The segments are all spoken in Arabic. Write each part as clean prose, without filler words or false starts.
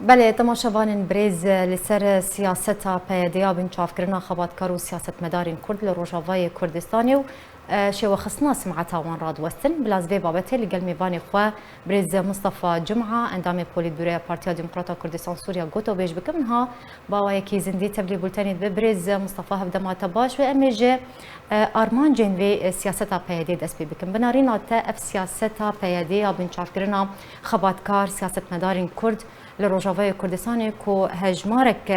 بله تماشاوان برز لسر سیاست پیادیا بین چافکرنا خباتکار و سیاست مدارین کرد لروجاوای کردستانی و شو خصنا سمعت وان راد وستن بلازبي بابته لقل ميفاني خوا برز مصطفى جمعة اندام بوليتبوريا بارتيا ديمقراطا كردستان سوريا قوتو بيش بكمنها باوي كي زندي تبلي بولتاني ببرز مصطفى هفدما تباش وامج ارمان جنوي سياستا بيادي دسبي بكم بنارينا تا اف سياستا بيادي بين چافكرنا خباتكار سياست مدارين كرد لروجاوای کردستان کو هجمارک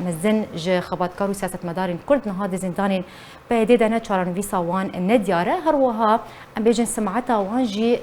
مزن ج خباتکار و سیاست مدارین کرد نهاد زندانین پیدا دانه چارن ویسا وان ندیاره هر وها ام بیجن سمعتا وان جی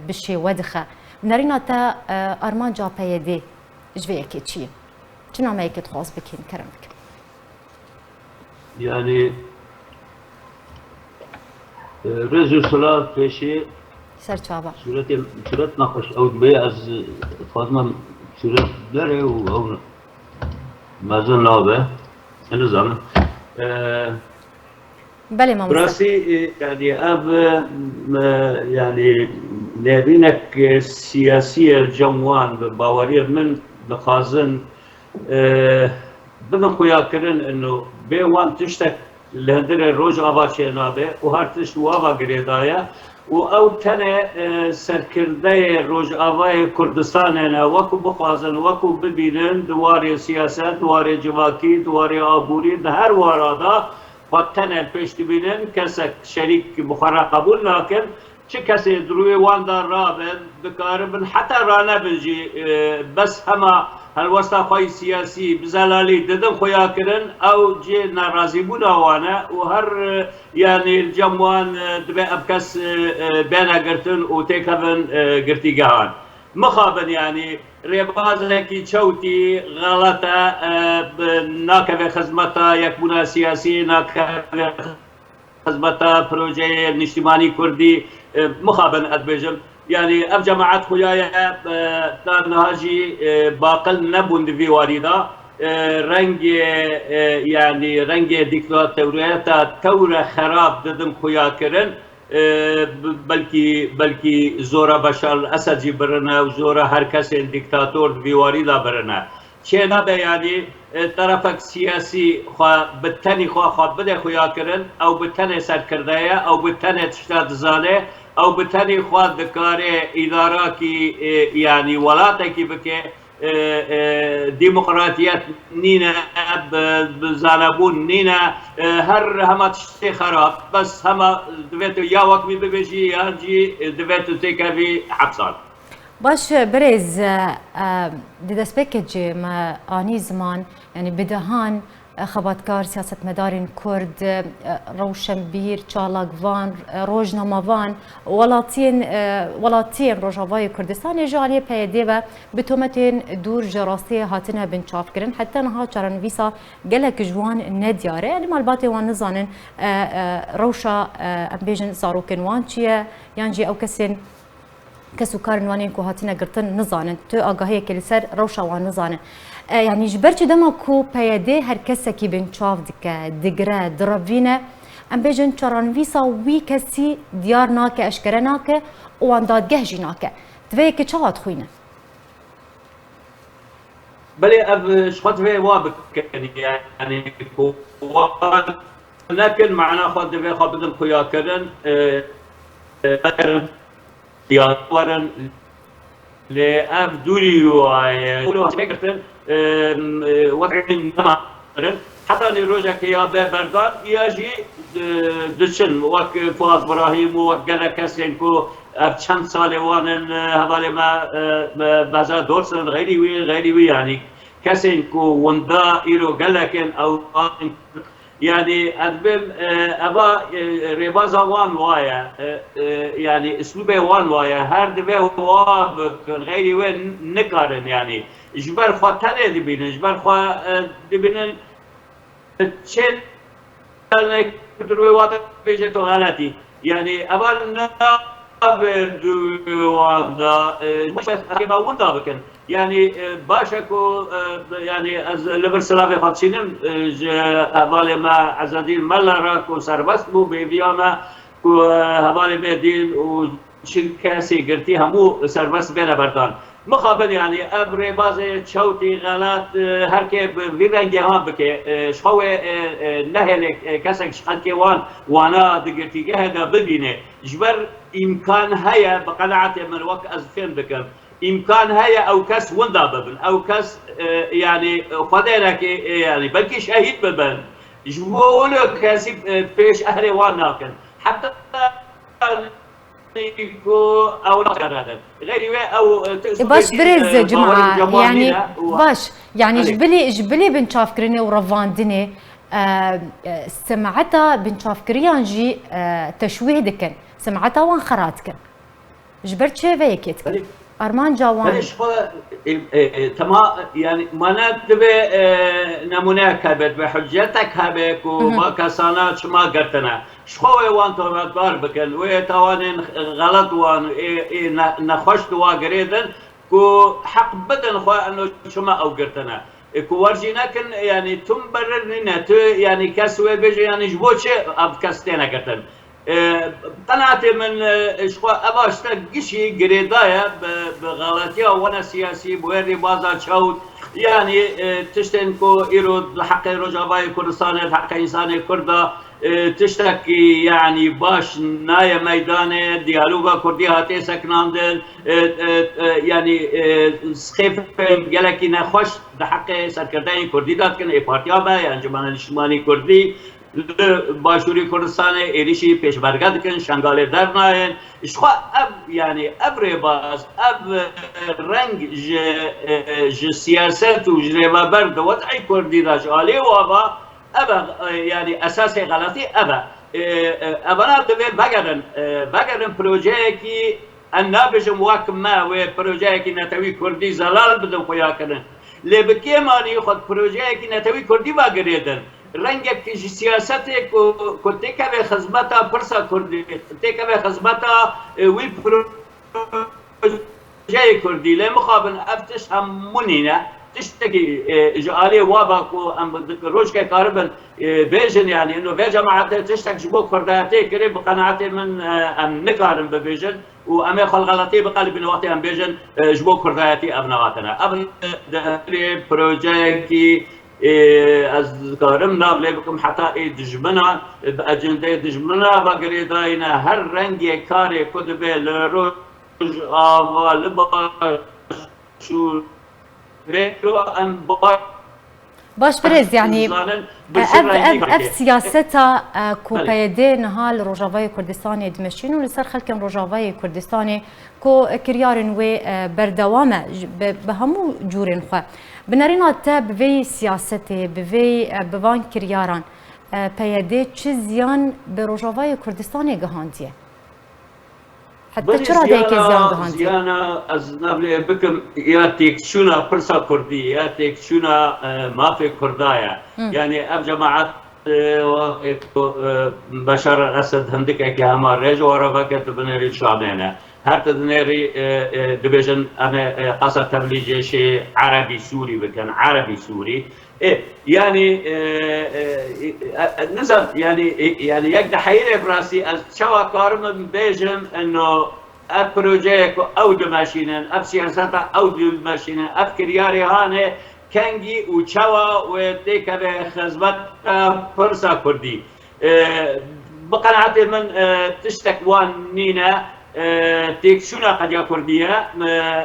بشی ودخه نرینا تا ارمان جا پیدا جوی کی چی چنا ما یکت خاص بکین کرم بکن يعني رجل صلاة پیشی سرچابا صورت نقش او دبی از فاطمه صورت داره و او مازن نابه نظام بله ما براسي يعني اب يعني نبينك سياسية الجوان باورير من بخازن بدن خويا كرن انه بيوان تشتك لهندر الروج افاشي نابه وهرتش وافا قريدايا و تنه سرکرده روجاوای کردستان وکو بخوازن وکو ببینن دواره سیاست دواره جواکی دواره آبوری ده هر وارادا و تنه پیش بینن کسک شریک بخارا قبول نکن چه کسی دروی وان دار رابن بکاربن حتی رانه بنجی بس همه هالوسطى خوي سياسي بزلالي ددن خويا كرن او جي ناراضي بونا وانا وهر يعني الجموان دبي ابكس بينا قرتن وتيكفن قرتي قهان مخابن يعني ريبازكي تشوتي غلطه ناكفي خزمتا يكبونا سياسي ناكفي خزمتا بروجي الاجتماعي كردي مخابن ادبجم يعني اف جماعات خويايا تنهاجي باقل نبوند في واردا رنگ يعني رنگ ديكتاتورية تورة خراب ددن خويا كرن بلكي زورا بشار الاسد جي برنا وزورا هر کس ديكتاتور في واردا برنا چنا يعني طرفك سياسي بالتاني خوا بده خويا كرن او بالتاني سركردايا او بالتاني تشتاد زانه او بتنی خواد دکاره اداره کی يعني ولاته کی بکه ديمقراطيات نينا بزانبون نينا هر هما تشتي خراب بس هما دويتو يا وقت بيجي يجي دويتو تيكافي حبسان باش برز دي دست بكج ما اني زمان يعني بدهان خباتکار سیاست مدارین کرد روشنبیر چالاگوان روزنامه‌وان ولاتین روجاوای کردستان جالی پیاده و به تومتین دور جراستی هاتنه بن چاف کردن حتی نها چرن ویسا گلک جوان ندیاره یعنی مالباتی وان نزانن روشا امبیجن زاروکن وان چیه یعنی او کسو کارن وانین که هاتنه گرتن نزانن تو آگاهی که لسر روشا وان نزانن يعني جبرتي دمكو بيادي هر كسكي بين تشاف دقرا درافينا ام بيجن تشاران فيسا وي كسي ديارناك اشكرناك وان داد جهجيناك تفيك تشات خوينا بلي اب شخط في وابك يعني لكن معنا خد في خبز الخيا كرن ديارن لأف دوري وكرتن وضعين حتى نروجا كيا بردان يجي دشن وك فواز ابراهيم وقال كاسينكو چند سال وانن حواله ما بازا دورسن غيري وي يعني كاسينكو وندا ايرو قالكن او يعني ادبل ابا ريبازا وان وايا يعني اسلوبه وان وايا هر دبه واب غيري وين نقارن يعني جبر خوا تاني دبين جبر خوا دبين تشين كدروي وات بيجتو غلطي يعني ابا نابردو مش كما وندا بكن يعني باشكو يعني از لبر سلافي خاطشينم حوالي ما عزادين ملارا كو سربست بو بيبياما كو حوالي مدين و شركاسي قرتي همو سربست بين بردان مخابن يعني ابري بازي تشوتي غلط هركي بيرنجي هان بكي شخوه نهلك كسك شقتي وانا دقرتي هذا ببينه جبر امكان هيا بقناعتي من وقت از فين بكم امكان هيا او كس وندا ببن او كس يعني خدينك يعني بلكي شهيد ببن جبولو كاسي بيش اهلي واناكن حتى او باش برز جماعه يعني باش يعني جبلي بنشاف كرني ورفاندني سمعتها بنشاف كريان جي تشويه دكن سمعتها وان خراتكن جبرت شيفيك يتكن ارمان جوان تمام يعني ما نتبه نمونهك هبت بحجتك هبك وبكسانات شما قرتنا شخوه وان تواتبار بكن ويتوانين غلط وان نخشت واقريدن كو حق بدن خواه انه شما او قرتنا كو ورجينا كن يعني تنبررنا تو يعني كسوه بيجي يعني جبوتش اب كستينا قرتن قناعتي من شخوا اباشتا قشي قريدايا بغلطية وانا سياسي بويري بازا تشاود يعني تشتنكو ايرود لحق رجاباي كردستان لحق انساني كردا تشتكي يعني باش نايا ميدان ديالوغا كردي هاتي سكناندن يعني سخيف قالكي نخوش لحق سركردين كردي دات كن اي بارتيابا يعني انجمن الاجتماعي كردي باشوری کردستان ایریشی پیش برگرد کن شنگال در ناین اشخوا اب يعني ابر باز اب رنگ ج سیاست و جریبا برد وضعی کردی راج آلی و ابا ابا يعني اساس غلطی ابا ابنا دبیر بگردن پروژه کی النابجم واكم ما و پروژه کی نتوی کردی زلال بدن خویا کردن لبکی مانی خود پروژه کی نتوی کردی واگریدن رنگك سياستك كنتك بخدمتها برسا كردي كنتك بخدمتها وي جاي كردي لا مقابل افتش همونينا تشتكي جالي واباكو ام روجك كاربن بيجن يعني انه في جماعه تشتكي جبو كرداتي قريب قناعتي من ام نكارن ببيجن وامي خل غلطي بقلب الوقت ام بيجن جبو كرداتي ابناتنا ابن بروجيكي از کارم نابله بکم حتی دجمنا باجنده دجمنا بقریداینا هر رنگی کاری کد به لروج آوال باشور رو ام باش برز يعني اف سياستها كو بايدي نهال روجافاي كردستاني دمشقين ولسر خلكن روجافاي كردستاني كو كريارن و بردوامه بهمو جورن خو بنارينا تا بفي سياستي بفي بوان كرياران بايدي تشزيان بروجافاي كردستاني جهانتيه حتى چرا ديك زيان جهانتيه زيانا از نبله بكم يا تيكشونا برسا كردي يا تيكشونا ما في كردايا يعني اب جماعات بشار الاسد هندك كهما ريج ورفقت بنري شعبنا حتى دنيري دبيجن انا قصر تبليج شيء عربي سوري بكن عربي سوري يعني نزل يعني يقدر حيري براسي شوا كارم بيجن انه ابروجيك او دماشينن اب سياسات او دماشينن اب كرياري هانه كانجي وشوا وتيك بخدمت فرصه كردي بقناعتي من تشتك وان نينا تيكشونا قد كردية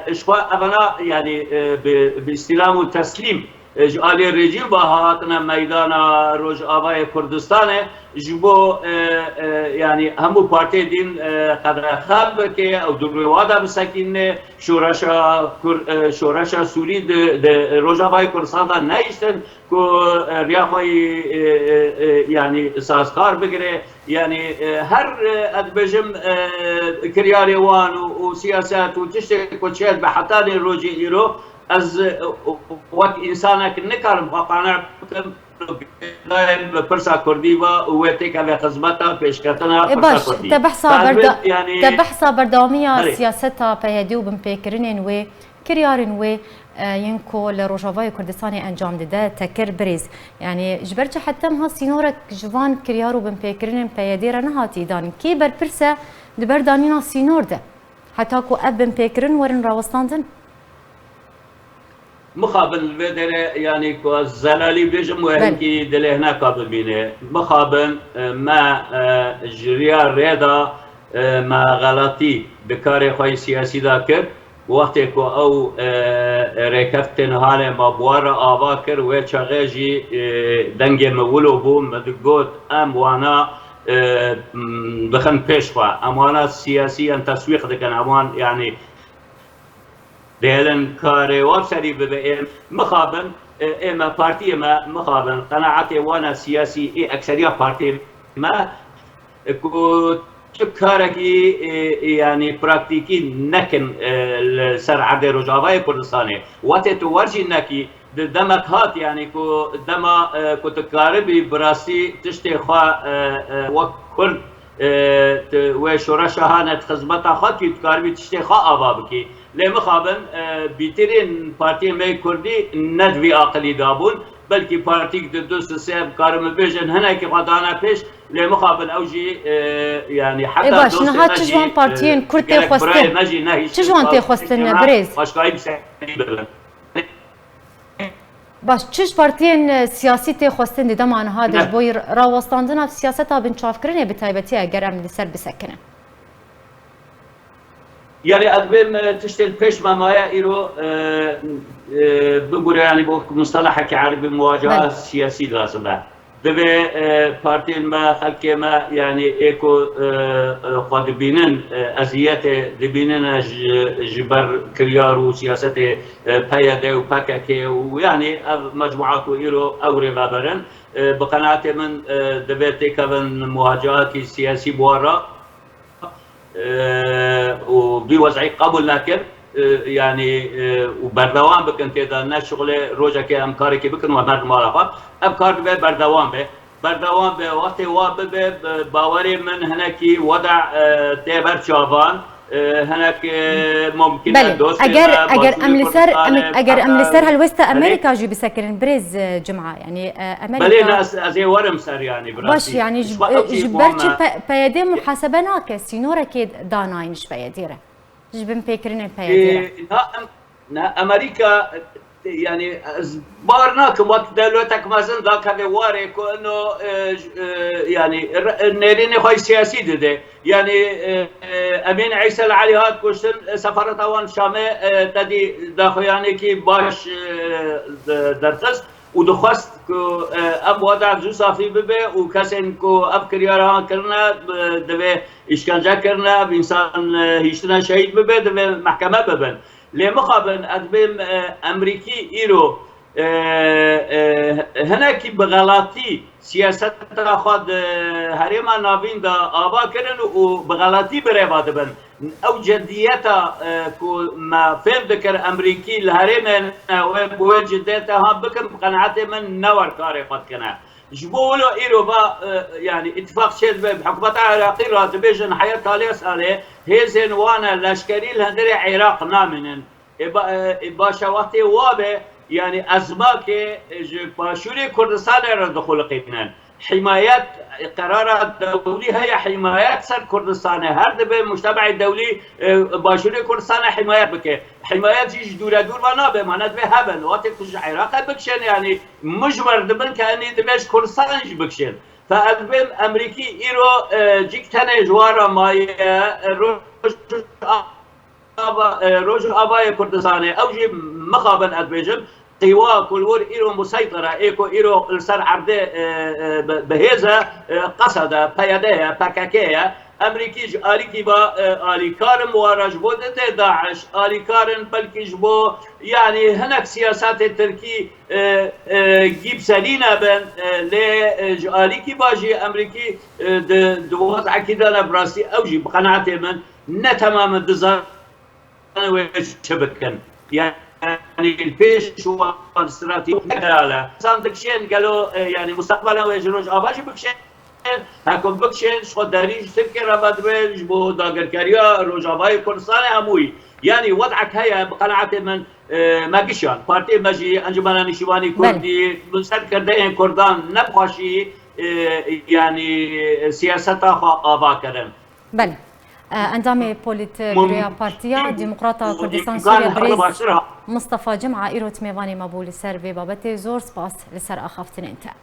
إشقاء أبنا يعني باستلام وتسليم جالي الرجيم بهاتنا ميدان روج آبای كردستان جبو يعني همو بارتي دين قدر خب که او درووادا بسكين شورشا سوري ده روج آبای كردستان دا نيشتن كو رياخوي يعني سازكار بگره يعني هر ادبجم كرياري وان وسياسات وتشتك وتشهد بحتاني روجي ايرو از وقت انسانك نكرم قانع برسا كردي وويتك على خدمتها بيشكتنا برسا كردي تبحثا بردوامية سياستها بيدي وبنبيكرين و كريارين و ينكو لروجافاي كردستاني انجام دده تكر بريز يعني جبرت حتى مها سينورك جوان كريارو بنبيكرين بيديرا نهاتي دان كي برسا دبردانينا سينور ده حتى كو اب بنبيكرين ورن راوستاندن مخابن بدره يعني كو زلالي بيجم وهنكي دله هناك ببينه مخابن ما جريا ريدا ما غلطي بكاري خوي سياسي ذاكر وقت کو او رکفتن حال ما بوار آوا کر و چغیجی دنگ مولو بو مدگوت ام وانا بخن پیشوا اموانا سیاسی ان تسویق دکن امان يعني دهلن كاري وابسري ببئن مخابن اما بارتي ما مخابن قناعتي وانا سياسي اي اكثريه بارتي ما كو كاركي يعني براكتيكي نكن سر عبد رجاوي كردستاني وقت تورجي نكي دمك هات يعني كو دما كو تكاربي براسي تشتي خا وكرد وشورا شهانة خدمتها خاطي تكاربي تشتي خا ابابكي لمخابن بيترين بارتي مي كردي ندوي عقلي دابون بلكي بارتيك دوست سيب كارم بيجن هنا كي قدانا بيش لمقابل اوجي يعني حتى باش نهار تجوان بارتيين كرتي خوستن تجوان تي خوستن بريز باش تشج بارتيين سياسي تي خوستن دم عن هذا بوي راوستاندنا في سياستها بنشافكرين بتايبتي اگر ام لسر بسكنه يعني أدبم تشتغل بيش ما مايا إيرو بقول يعني بمصطلح كعربي مواجهة سياسية لازم دبي بارتي ما خلك ما يعني إيكو قد بينن أزيات دبينن جبر كريارو سياسة بيادة وباكاكي ويعني مجموعات إيرو أوري غابرن بقناعتي من دبي تكون مواجهة سياسية بورا وبوضعي قبول ناكر يعني وبردوام بكن تيدا الناس شغله روجا كي امكاري كي بكن ومرد مالفا ابكار بردوام به وقت واب باوري من هناكي وضع تيبر شابان هناك ممكن دوست اگر املسر هالوستا امريكا جي بسكرن بريز جمعه يعني امريكا بلي ناس ازي ورم سر يعني باش يعني جبرتي بيدي محاسبه ناك سينورا كي داناينش بيديره جبن فكرين بيديره نا امريكا يعني بارناك وقت دولتك مثلا ذاك هذا واري انه يعني نيرين خوي سياسي ده يعني امين عيسى العلي هات كوشن سفارة وان شامه تدي داخل يعني كي باش درتس ودخست كو اب وضع زو صافي ببه وكسن كو اب كريارا كرنا دبه اشكنجه كرنا بانسان هيشتنا شهيد ببه دبه محكمه ببن لمقابل أدبم أمريكي إيرو هناك بغلطي سياسة خد هريما نافين دا آبا كرن وبغلطي بريبات بن أو جديتها كو ما فهم ذكر أمريكي الهريما وجديتها بكم قناعتي من نور كاري قد كنا جبولو إيرو با يعني اتفاق شد بحكومة عراقي راتبيجن حياة تالي سالي هيزن وانا لشكري الهندري عراق نامنن باشا وقتي وابه يعني أزماك باشوري كردستان را دخول قيبنان حمايات قرار دولي هي حمايات سر كردستان هر دبه مجتمع الدولي باشوري كردستان حمايات بك حمايات يجي دور ونابه معنات به هبن وقت كج عراق بكشن يعني مجبر دبن كاني دبش كردستان يجي بكشن فأدبم أمريكي إيرو جيك تاني جوارا ماي روج آبای کردستان اوجی مخابن ادبیجم قوا كلور إيرو مسيطرة إيرو السر عرضه بهذا قصد بيده بكاكية أمريكي آلي با آلي كارم وارج بودت داعش آلي كارن بلكي جبو يعني هناك سياسات التركي جيب سلينا بن لآلي باجي أمريكي دوات كده براسي أوجي بقناعتي من نتمام الدزار وشبكن يعني البيش هو استراتيجي على صندوقين قالوا يعني مستقبلا ويجروج اباجي بكشن هاكم بكشن شو داريج تفكر بدرج بو داغركاريا روجاباي كردستان هموي يعني وضعك هيا بقناعه من ماجيشان بارتي ماجي انجمان نشيواني كردي منسد كردين كردان نبخشي يعني سياستها ابا كرم بله اندام بوليت غريا بارتيا ديمقراطا كردستان سوريا بريز مصطفى جمعه ایروت میوانی مبول سر وی بابت زور سپاس لسر اخافتن انت